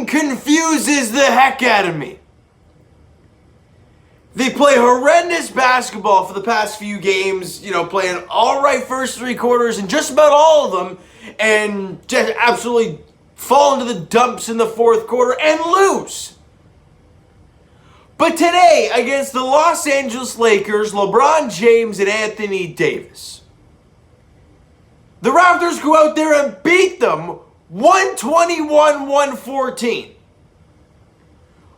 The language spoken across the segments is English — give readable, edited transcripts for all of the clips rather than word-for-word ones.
confuses the heck out of me. They play horrendous basketball for the past few games, playing all right first three quarters and just about all of them, and just absolutely fall into the dumps in the fourth quarter and lose. But today, against the Los Angeles Lakers, LeBron James and Anthony Davis, the Raptors go out there and beat them 121-114.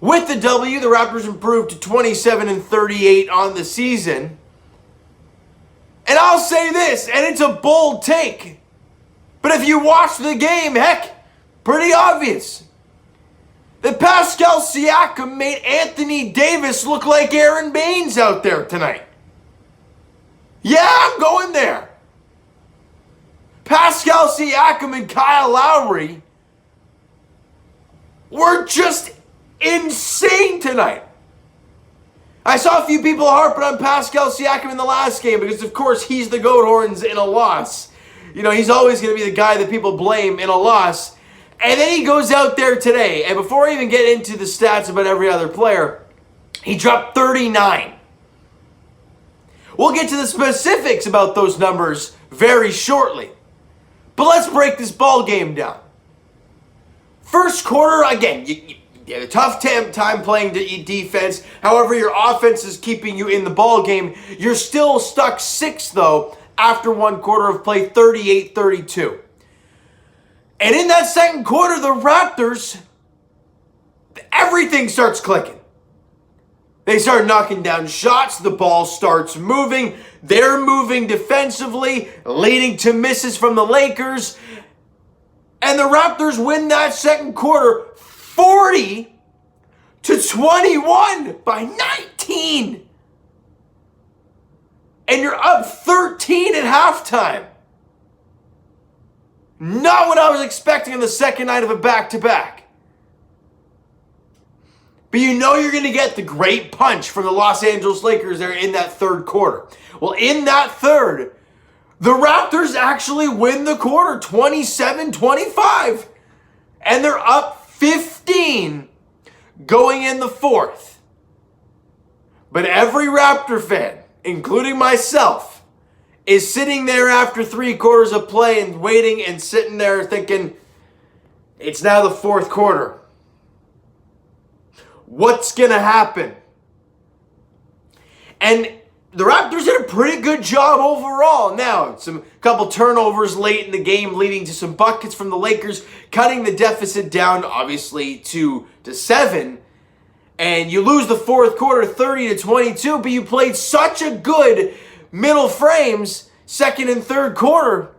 With the W, the Raptors improved to 27-38 on the season. And I'll say this, and it's a bold take, but if you watch the game, heck, pretty obvious that Pascal Siakam made Anthony Davis look like Aaron Baines out there tonight. Yeah, I'm going there. Pascal Siakam and Kyle Lowry were just insane tonight. I saw a few people harping on Pascal Siakam in the last game because, of course, he's the goat horns in a loss. He's always going to be the guy that people blame in a loss. And then he goes out there today, and before I even get into the stats about every other player, he dropped 39. We'll get to the specifics about those numbers very shortly. But let's break this ball game down. First quarter, again, you had a tough time playing defense. However, your offense is keeping you in the ball game. You're still stuck 6, though, after one quarter of play, 38-32. And in that second quarter, the Raptors, everything starts clicking. They start knocking down shots. The ball starts moving. They're moving defensively, leading to misses from the Lakers. And the Raptors win that second quarter 40-21 by 19. And you're up 13 at halftime. Not what I was expecting on the second night of a back-to-back. But you're going to get the great punch from the Los Angeles Lakers there in that third quarter. Well, in that third, the Raptors actually win the quarter 27-25. And they're up 15 going in the fourth. But every Raptor fan, including myself, is sitting there after 3 quarters of play and waiting and sitting there thinking, it's now the fourth quarter. What's going to happen? And the Raptors did a pretty good job overall. Now, couple turnovers late in the game leading to some buckets from the Lakers, cutting the deficit down, obviously, to 7. And you lose the fourth quarter 30-22, but you played such a good middle frames, second and third quarter,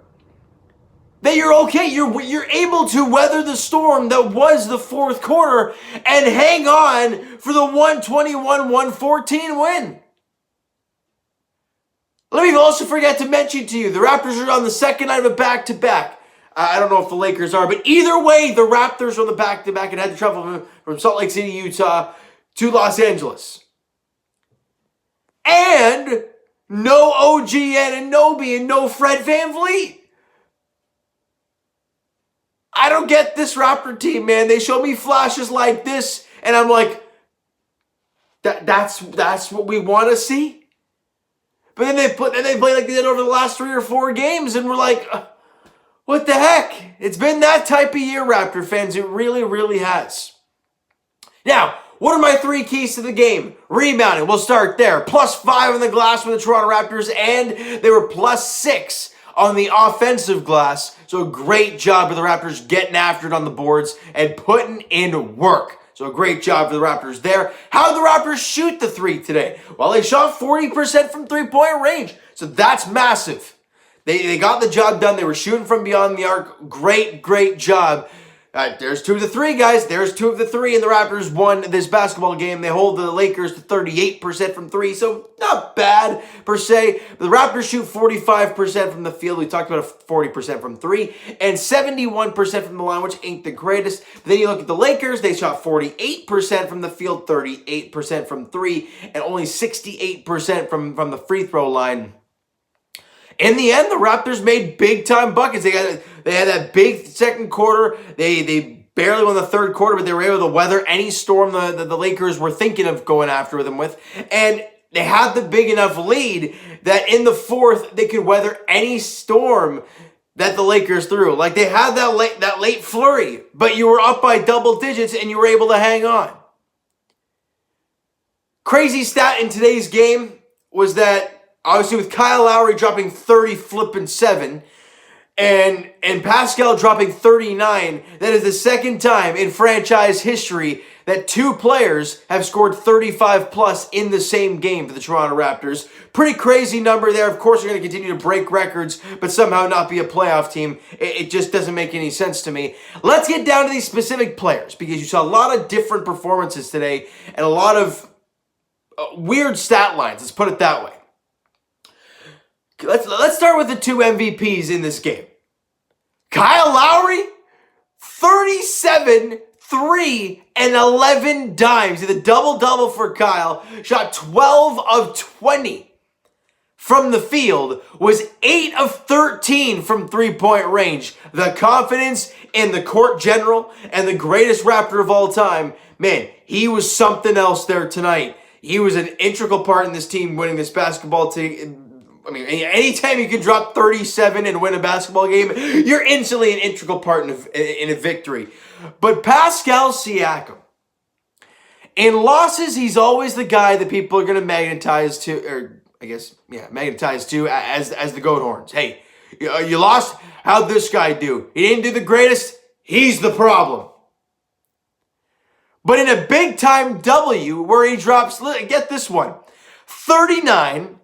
that you're okay. You're able to weather the storm that was the fourth quarter and hang on for the 121-114 win. Let me also forget to mention to you, the Raptors are on the second night of a back-to-back. I don't know if the Lakers are, but either way, the Raptors are on the back-to-back and had to travel from Salt Lake City, Utah to Los Angeles. And no OG Anunoby and no Fred VanVleet. I don't get this Raptor team, man. They show me flashes like this, and I'm like, that's what we want to see. But then they play like they did over the last 3 or 4 games, and we're like, what the heck? It's been that type of year, Raptor fans. It really, really has. Now, what are my 3 keys to the game? Rebounding, we'll start there. +5 on the glass for the Toronto Raptors, and they were +6 on the offensive glass. So a great job for the Raptors getting after it on the boards and putting in work. So a great job for the Raptors there. How did the Raptors shoot the 3 today? Well, they shot 40% from three-point range. So that's massive. They got the job done. They were shooting from beyond the arc. Great, great job. There's 2 of the 3, guys. There's 2 of the 3, and the Raptors won this basketball game. They hold the Lakers to 38% from 3, so not bad per se. But the Raptors shoot 45% from the field. We talked about a 40% from 3, and 71% from the line, which ain't the greatest. But then you look at the Lakers. They shot 48% from the field, 38% from 3, and only 68% from the free throw line. In the end, the Raptors made big-time buckets. They had that big second quarter. They barely won the third quarter, but they were able to weather any storm the Lakers were thinking of going after them with. And they had the big enough lead that in the fourth, they could weather any storm that the Lakers threw. Like, they had that late flurry, but you were up by double digits and you were able to hang on. Crazy stat in today's game was that, obviously, with Kyle Lowry dropping 30-7 and Pascal dropping 39, that is the second time in franchise history that two players have scored 35+ in the same game for the Toronto Raptors. Pretty crazy number there. Of course, they're going to continue to break records, but somehow not be a playoff team. It just doesn't make any sense to me. Let's get down to these specific players, because you saw a lot of different performances today and a lot of weird stat lines. Let's put it that way. Let's start with the two MVPs in this game. Kyle Lowry, 37, 3, and 11 dimes. The double-double for Kyle. Shot 12 of 20 from the field. Was 8 of 13 from three-point range. The confidence in the court general and the greatest Raptor of all time. Man, he was something else there tonight. He was an integral part in this team winning this basketball team. I mean, anytime you can drop 37 and win a basketball game, you're instantly an integral part in a victory. But Pascal Siakam, in losses, he's always the guy that people are going to magnetize to, or I guess, yeah, magnetize to as the goat horns. Hey, you lost? How'd this guy do? He didn't do the greatest? He's the problem. But in a big-time W where he drops, get this one, 39,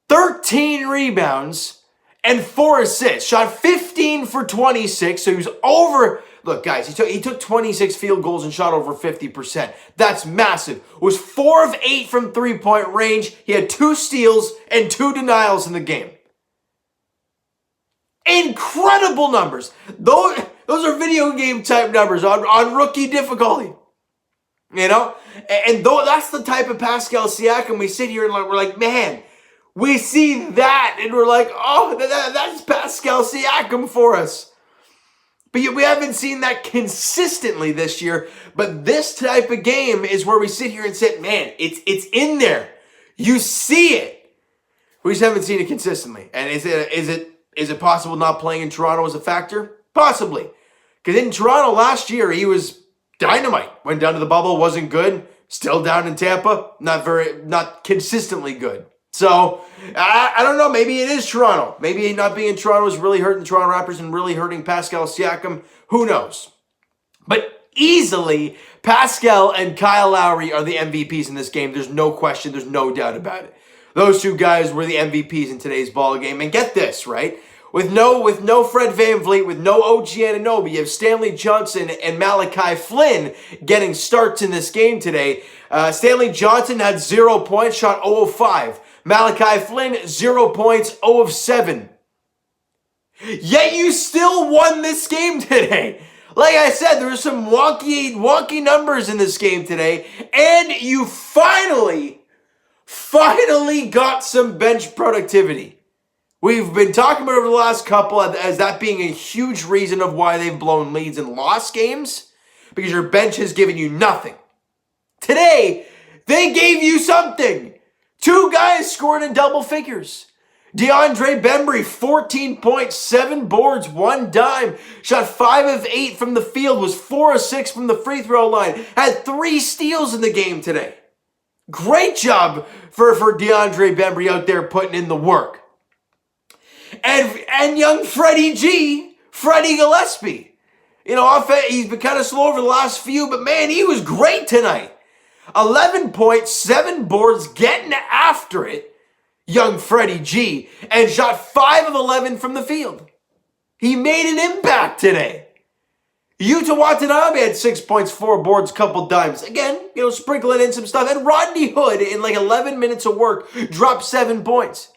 13 rebounds, and 4 assists. Shot 15 for 26, so he was over. Look, guys, he took 26 field goals and shot over 50%. That's massive. Was 4 of 8 from three-point range. He had 2 steals and 2 denials in the game. Incredible numbers. Those are video game type numbers on rookie difficulty. You know? And that's the type of Pascal Siakam we sit here and we're like, man, we see that and we're like, oh, that's Pascal Siakam for us. But we haven't seen that consistently this year. But this type of game is where we sit here and say, man, it's in there. You see it. We just haven't seen it consistently. And is it possible not playing in Toronto was a factor? Possibly. Because in Toronto last year, he was dynamite. Went down to the bubble, wasn't good. Still down in Tampa, not consistently good. So, I don't know. Maybe it is Toronto. Maybe not being in Toronto is really hurting the Toronto Raptors and really hurting Pascal Siakam. Who knows? But easily, Pascal and Kyle Lowry are the MVPs in this game. There's no question. There's no doubt about it. Those two guys were the MVPs in today's ball game. And get this, right? With no Fred VanVleet, with no OG Anunoby, you have Stanley Johnson and Malachi Flynn getting starts in this game today. Stanley Johnson had 0 points, shot 0 of 5. Malachi Flynn, 0 points, 0 of 7. Yet you still won this game today. Like I said, there were some wonky numbers in this game today. And you finally got some bench productivity. We've been talking about it over the last couple as that being a huge reason of why they've blown leads and lost games. Because your bench has given you nothing. Today, they gave you something. 2 guys scored in double figures. DeAndre Bembry, 14 points, 7 boards, 1 dime. Shot 5 of 8 from the field, was 4 of 6 from the free throw line. Had 3 steals in the game today. Great job for DeAndre Bembry out there putting in the work. And young Freddie Gillespie. You know, he's been kind of slow over the last few, but man, he was great tonight. 11 points, 7 boards, getting after it, young Freddie G, and shot 5 of 11 from the field. He made an impact today. Yuta Watanabe had 6 points, 4 boards, couple dimes. Again, you know, sprinkling in some stuff. And Rodney Hood, in like 11 minutes of work, dropped 7 points.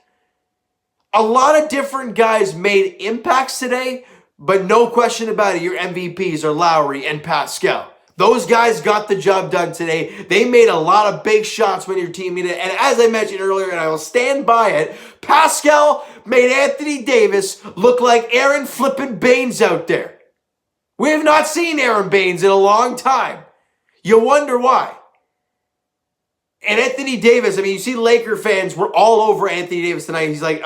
A lot of different guys made impacts today, but no question about it, your MVPs are Lowry and Pascal. Those guys got the job done today. They made a lot of big shots when your team needed it. And as I mentioned earlier, and I will stand by it, Pascal made Anthony Davis look like Aaron flippin' Baines out there. We have not seen Aaron Baines in a long time. You wonder why. And Anthony Davis, I mean, you see Laker fans were all over Anthony Davis tonight. He's like,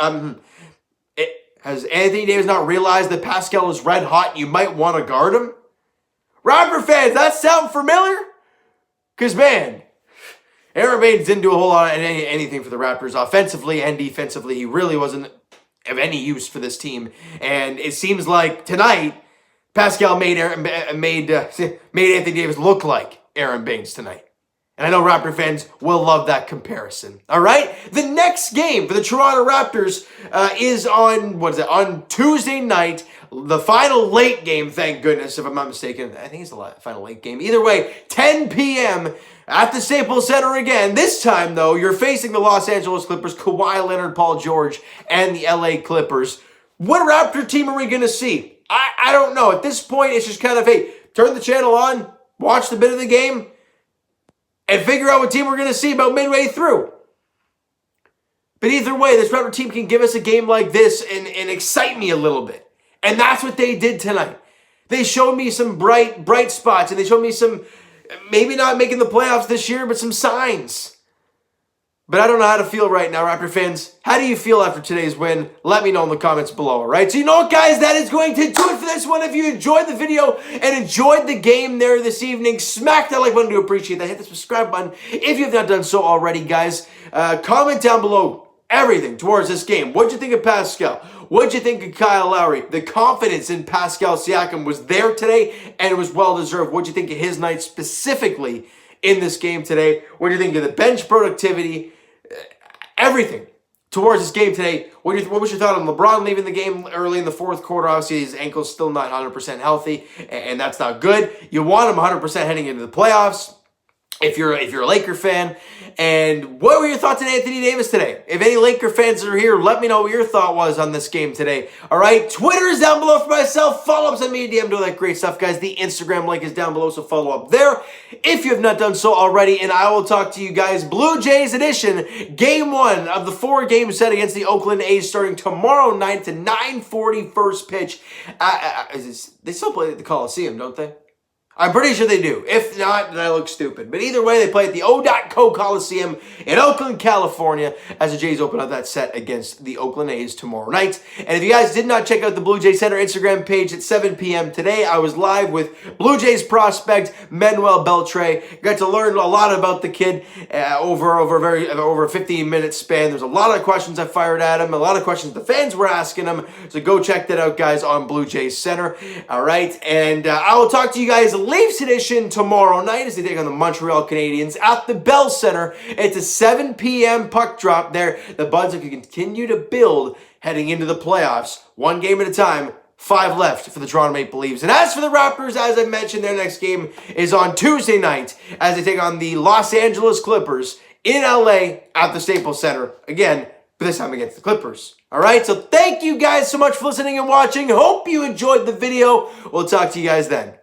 has Anthony Davis not realized that Pascal is red hot? You might want to guard him? Raptor fans, that sound familiar? Because, man, Aaron Baines didn't do a whole lot of anything for the Raptors offensively and defensively. He really wasn't of any use for this team. And it seems like tonight, Pascal made Anthony Davis look like Aaron Baines tonight. And I know Raptor fans will love that comparison. All right? The next game for the Toronto Raptors is on Tuesday night. The final late game, thank goodness, if I'm not mistaken. I think it's the final late game. Either way, 10 p.m. at the Staples Center again. This time, though, you're facing the Los Angeles Clippers, Kawhi Leonard, Paul George, and the LA Clippers. What Raptor team are we going to see? I don't know. At this point, it's just kind of, hey, turn the channel on, watch the bit of the game, and figure out what team we're going to see about midway through. But either way, this Raptor team can give us a game like this and excite me a little bit. And that's what they did tonight. They showed me some bright spots, and they showed me some, maybe not making the playoffs this year, but some signs. But I don't know how to feel right now, Raptor fans. How do you feel after today's win? Let me know in the comments below, all right? So you know what, guys? That is going to do it for this one. If you enjoyed the video and enjoyed the game there this evening, smack that like button to appreciate that. Hit the subscribe button if you have not done so already, guys. Comment down below everything towards this game. What'd you think of Pascal? What'd you think of Kyle Lowry? The confidence in Pascal Siakam was there today, and it was well-deserved. What'd you think of his night specifically in this game today? What do you think of the bench productivity? Everything towards this game today. What was your thought on LeBron leaving the game early in the fourth quarter? Obviously, his ankle's still not 100% healthy, and that's not good. You want him 100% heading into the playoffs if you're a Laker fan. And what were your thoughts on Anthony Davis today? If any Laker fans are here, let me know what your thought was on this game today. All right, Twitter is down below for myself. Follow up, send me a DM, do all that great stuff, guys. The Instagram link is down below, so follow up there if you have not done so already. And I will talk to you guys, Blue Jays edition, game 1 of the 4-game set against the Oakland A's starting tomorrow night to 9:40 first pitch. They still play at the Coliseum, don't they? I'm pretty sure they do. If not, then I look stupid. But either way, they play at the O.Co Coliseum in Oakland, California, as the Jays open up that set against the Oakland A's tomorrow night. And if you guys did not check out the Blue Jays Center Instagram page at 7 p.m. today, I was live with Blue Jays prospect Manuel Beltre. Got to learn a lot about the kid over a 15-minute span. There's a lot of questions I fired at him, a lot of questions the fans were asking him. So go check that out, guys, on Blue Jays Center. All right, and I will talk to you guys Leafs edition tomorrow night as they take on the Montreal Canadiens at the Bell Center. It's a 7 p.m. puck drop there. The Buds can continue to build heading into the playoffs. 1 game at a time. 5 left for the Toronto Maple Leafs. And as for the Raptors, as I mentioned, their next game is on Tuesday night as they take on the Los Angeles Clippers in LA at the Staples Center. Again, but this time against the Clippers. All right, so thank you guys so much for listening and watching. Hope you enjoyed the video. We'll talk to you guys then.